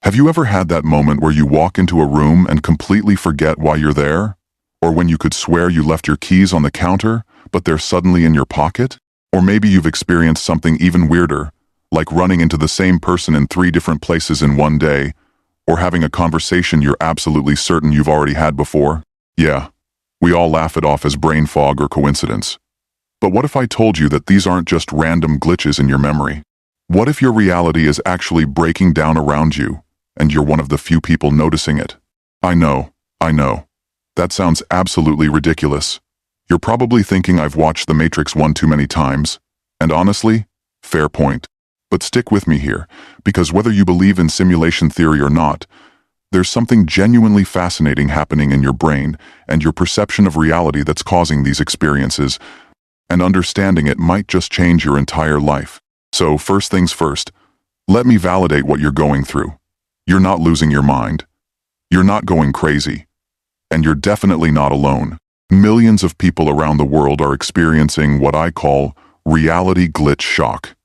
Have you ever had that moment where you walk into a room and completely forget why you're there? Or when you could swear you left your keys on the counter, but they're suddenly in your pocket? Or maybe you've experienced something even weirder, like running into the same person in 3 different places in one day, or having a conversation you're absolutely certain you've already had before. Yeah, we all laugh it off as brain fog or coincidence. But what if I told you that these aren't just random glitches in your memory? What if your reality is actually breaking down around you, and you're one of the few people noticing it? I know. That sounds absolutely ridiculous. You're probably thinking I've watched The Matrix one too many times, and honestly, fair point. But stick with me here, because whether you believe in simulation theory or not, there's something genuinely fascinating happening in your brain and your perception of reality that's causing these experiences, and understanding it might just change your entire life. So first things first, let me validate what you're going through. You're not losing your mind. You're not going crazy. And you're definitely not alone. Millions of people around the world are experiencing what I call reality glitch shock.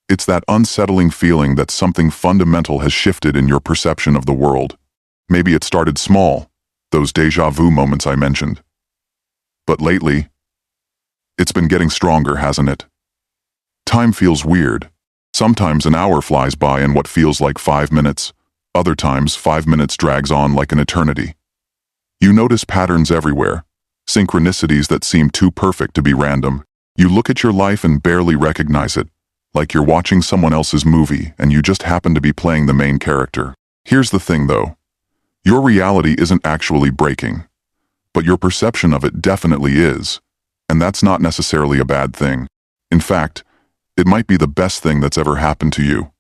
It's that unsettling feeling that something fundamental has shifted in your perception of the world. Maybe it started small, those déjà vu moments I mentioned. But lately, it's been getting stronger, hasn't it? Time feels weird. Sometimes an hour flies by in what feels like 5 minutes. Other times, 5 minutes drags on like an eternity. You notice patterns everywhere, synchronicities that seem too perfect to be random. You look at your life and barely recognize it, like you're watching someone else's movie and you just happen to be playing the main character. Here's the thing though. Your reality isn't actually breaking, but your perception of it definitely is, and that's not necessarily a bad thing. In fact, it might be the best thing that's ever happened to you.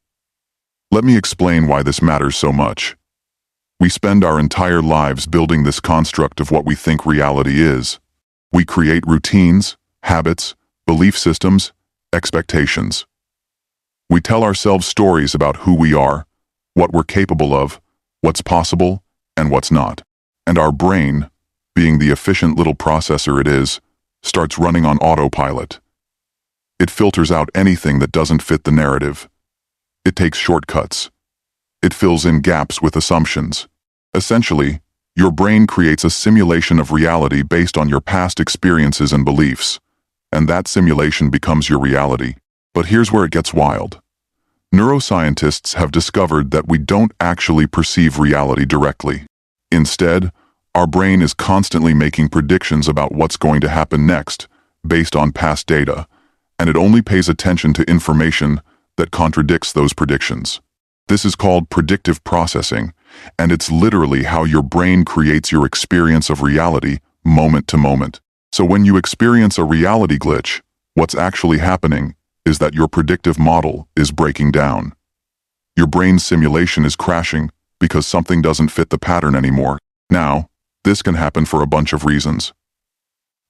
Let me explain why this matters so much. We spend our entire lives building this construct of what we think reality is. We create routines, habits, belief systems, expectations. We tell ourselves stories about who we are, what we're capable of, what's possible, and what's not. And our brain, being the efficient little processor it is, starts running on autopilot. It filters out anything that doesn't fit the narrative. It takes shortcuts. It fills in gaps with assumptions. Essentially, your brain creates a simulation of reality based on your past experiences and beliefs, and that simulation becomes your reality. But here's where it gets wild. Neuroscientists have discovered that we don't actually perceive reality directly. Instead, our brain is constantly making predictions about what's going to happen next, based on past data, and it only pays attention to information that contradicts those predictions. This is called predictive processing, and it's literally how your brain creates your experience of reality moment to moment. So when you experience a reality glitch, what's actually happening is that your predictive model is breaking down. Your brain's simulation is crashing because something doesn't fit the pattern anymore. Now, this can happen for a bunch of reasons.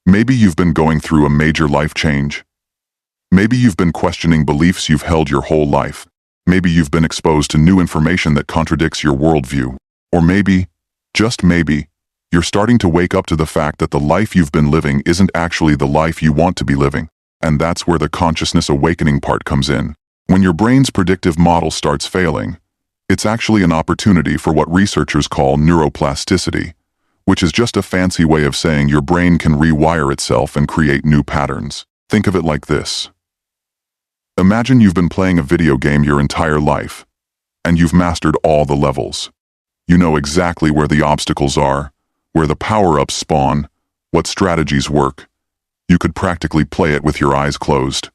Maybe you've been going through a major life change. Maybe you've been questioning beliefs you've held your whole life. Maybe you've been exposed to new information that contradicts your worldview. Or maybe, just maybe, you're starting to wake up to the fact that the life you've been living isn't actually the life you want to be living. And that's where the consciousness awakening part comes in. When your brain's predictive model starts failing, it's actually an opportunity for what researchers call neuroplasticity, which is just a fancy way of saying your brain can rewire itself and create new patterns. Think of it like this. Imagine you've been playing a video game your entire life, and you've mastered all the levels. You know exactly where the obstacles are, where the power-ups spawn, what strategies work. You could practically play it with your eyes closed.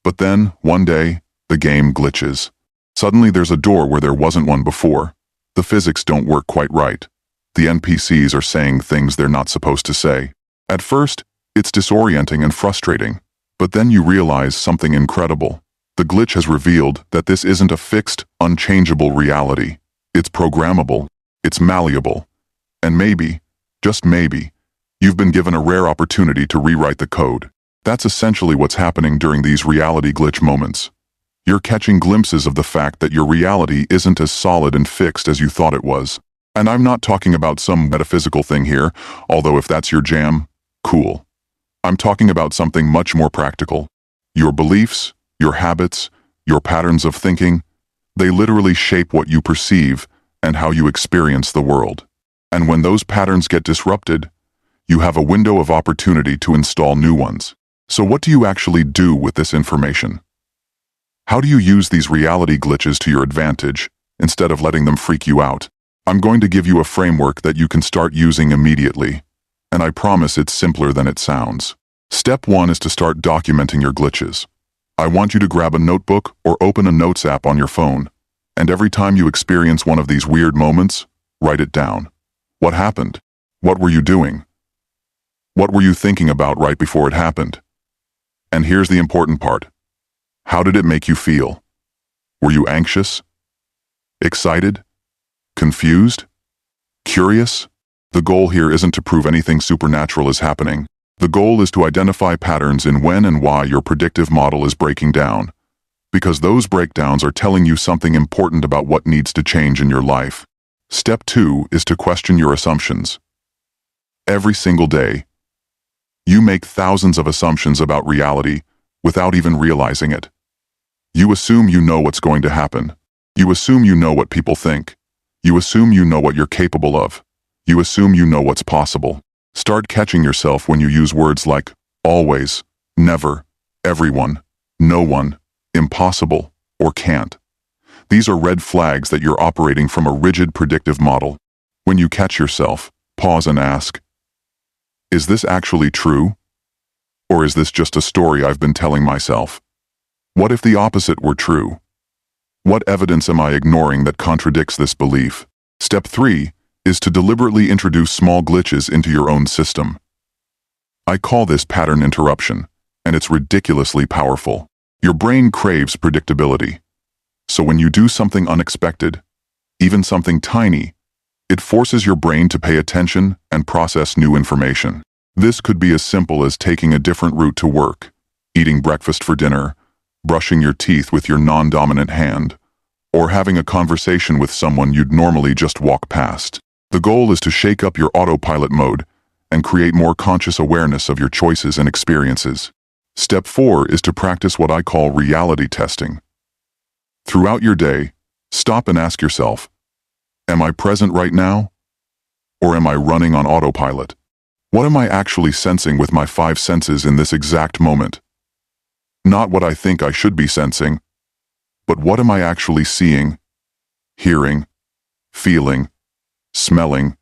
But then, one day, the game glitches. Suddenly there's a door where there wasn't one before. The physics don't work quite right. The NPCs are saying things they're not supposed to say. At first, it's disorienting and frustrating. But then you realize something incredible. The glitch has revealed that this isn't a fixed, unchangeable reality. It's programmable, it's malleable, and maybe, just maybe, you've been given a rare opportunity to rewrite the code. That's essentially what's happening during these reality glitch moments. You're catching glimpses of the fact that your reality isn't as solid and fixed as you thought it was. And I'm not talking about some metaphysical thing here, although if that's your jam, cool. I'm talking about something much more practical. Your beliefs, your habits, your patterns of thinking, They literally shape what you perceive and how you experience the world. And when those patterns get disrupted, you have a window of opportunity to install new ones. So what do you actually do with this information? How do you use these reality glitches to your advantage instead of letting them freak you out? I'm going to give you a framework that you can start using immediately, and I promise it's simpler than it sounds. Step 1 is to start documenting your glitches. I want you to grab a notebook or open a notes app on your phone, and every time you experience one of these weird moments, write it down. What happened? What were you doing? What were you thinking about right before it happened? And here's the important part. How did it make you feel? Were you anxious? Excited? Confused? Curious? The goal here isn't to prove anything supernatural is happening. The goal is to identify patterns in when and why your predictive model is breaking down, because those breakdowns are telling you something important about what needs to change in your life. Step 2 is to question your assumptions. Every single day, you make thousands of assumptions about reality without even realizing it. You assume you know what's going to happen. You assume you know what people think. You assume you know what you're capable of. You assume you know what's possible. Start catching yourself when you use words like always, never, everyone, no one, impossible, or can't. These are red flags that you're operating from a rigid predictive model. When you catch yourself, pause and ask, is this actually true? Or is this just a story I've been telling myself? What if the opposite were true? What evidence am I ignoring that contradicts this belief? Step 3 is to deliberately introduce small glitches into your own system. I call this pattern interruption, and it's ridiculously powerful. Your brain craves predictability. So when you do something unexpected, even something tiny, it forces your brain to pay attention and process new information. This could be as simple as taking a different route to work, eating breakfast for dinner, brushing your teeth with your non-dominant hand, or having a conversation with someone you'd normally just walk past. The goal is to shake up your autopilot mode and create more conscious awareness of your choices and experiences. Step 4 is to practice what I call reality testing. Throughout your day, stop and ask yourself, am I present right now? Or am I running on autopilot? What am I actually sensing with my 5 senses in this exact moment? Not what I think I should be sensing, but what am I actually seeing, hearing, feeling, smelling,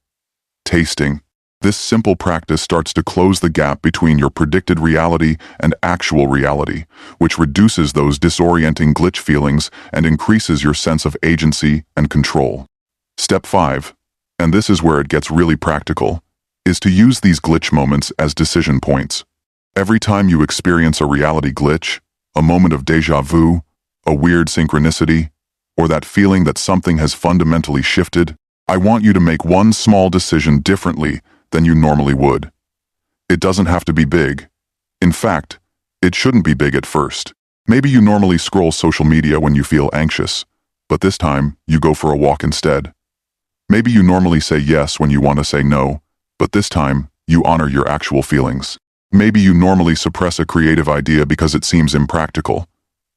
tasting? This simple practice starts to close the gap between your predicted reality and actual reality, which reduces those disorienting glitch feelings and increases your sense of agency and control. Step 5, and this is where it gets really practical, is to use these glitch moments as decision points. Every time you experience a reality glitch, a moment of déjà vu, a weird synchronicity, or that feeling that something has fundamentally shifted, I want you to make one small decision differently than you normally would. It doesn't have to be big. In fact, it shouldn't be big at first. Maybe you normally scroll social media when you feel anxious, but this time you go for a walk instead. Maybe you normally say yes when you want to say no, but this time you honor your actual feelings. Maybe you normally suppress a creative idea because it seems impractical,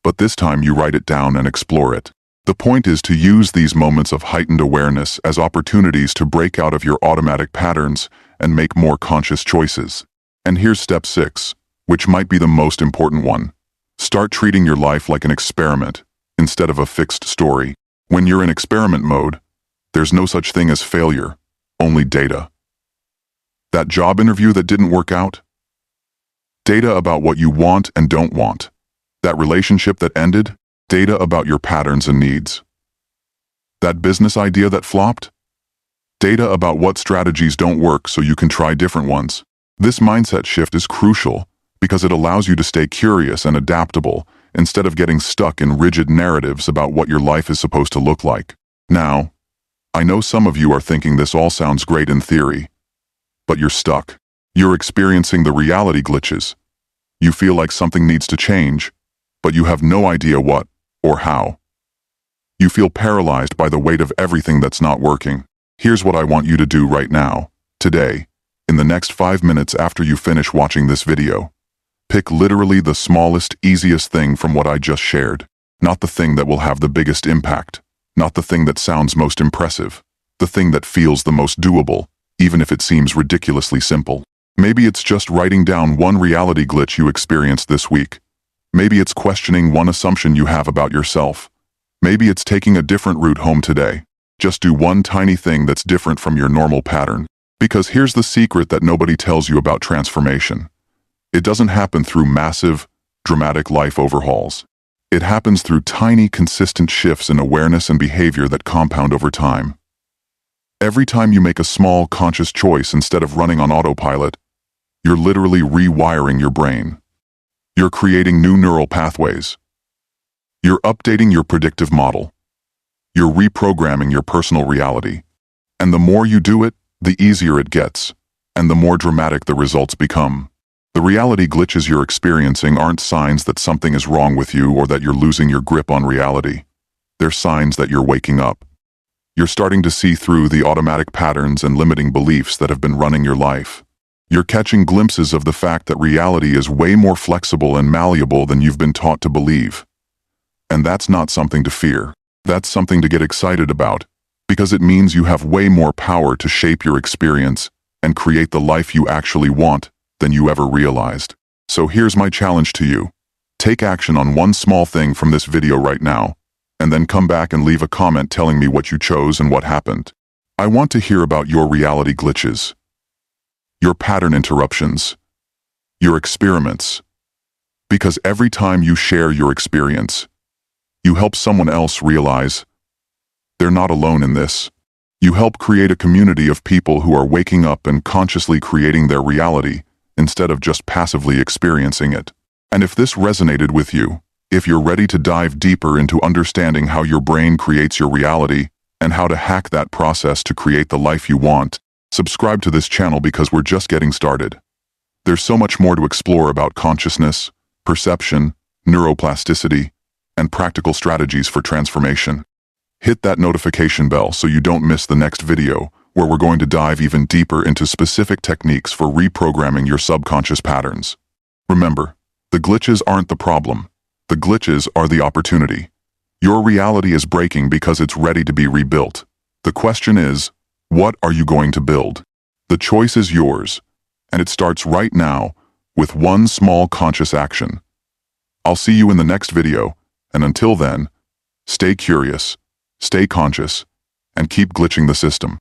but this time you write it down and explore it. The point is to use these moments of heightened awareness as opportunities to break out of your automatic patterns and make more conscious choices. And here's step 6, which might be the most important one. Start treating your life like an experiment instead of a fixed story. When you're in experiment mode, there's no such thing as failure, only data. That job interview that didn't work out? Data about what you want and don't want. That relationship that ended? Data about your patterns and needs. That business idea that flopped? Data about what strategies don't work so you can try different ones. This mindset shift is crucial because it allows you to stay curious and adaptable instead of getting stuck in rigid narratives about what your life is supposed to look like. Now, I know some of you are thinking this all sounds great in theory, but you're stuck. You're experiencing the reality glitches. You feel like something needs to change, but you have no idea what or how. You feel paralyzed by the weight of everything that's not working. Here's what I want you to do right now, today, in the next 5 minutes after you finish watching this video. Pick literally the smallest, easiest thing from what I just shared. Not the thing that will have the biggest impact, not the thing that sounds most impressive, the thing that feels the most doable, even if it seems ridiculously simple. Maybe it's just writing down one reality glitch you experienced this week. Maybe it's questioning one assumption you have about yourself. Maybe it's taking a different route home today. Just do one tiny thing that's different from your normal pattern. Because here's the secret that nobody tells you about transformation. It doesn't happen through massive, dramatic life overhauls. It happens through tiny, consistent shifts in awareness and behavior that compound over time. Every time you make a small, conscious choice instead of running on autopilot, you're literally rewiring your brain. You're creating new neural pathways. You're updating your predictive model. You're reprogramming your personal reality. And the more you do it, the easier it gets, and the more dramatic the results become. The reality glitches you're experiencing aren't signs that something is wrong with you or that you're losing your grip on reality. They're signs that you're waking up. You're starting to see through the automatic patterns and limiting beliefs that have been running your life. You're catching glimpses of the fact that reality is way more flexible and malleable than you've been taught to believe. And that's not something to fear. That's something to get excited about, because it means you have way more power to shape your experience and create the life you actually want than you ever realized. So here's my challenge to you. Take action on one small thing from this video right now, and then come back and leave a comment telling me what you chose and what happened. I want to hear about your reality glitches, your pattern interruptions, your experiments. Because every time you share your experience, you help someone else realize they're not alone in this. You help create a community of people who are waking up and consciously creating their reality instead of just passively experiencing it. And if this resonated with you, if you're ready to dive deeper into understanding how your brain creates your reality and how to hack that process to create the life you want, subscribe to this channel because we're just getting started. There's so much more to explore about consciousness, perception, neuroplasticity, and practical strategies for transformation. Hit that notification bell so you don't miss the next video, where we're going to dive even deeper into specific techniques for reprogramming your subconscious patterns. Remember, the glitches aren't the problem. The glitches are the opportunity. Your reality is breaking because it's ready to be rebuilt. The question is, what are you going to build? The choice is yours, and it starts right now with one small conscious action. I'll see you in the next video, and until then, stay curious, stay conscious, and keep glitching the system.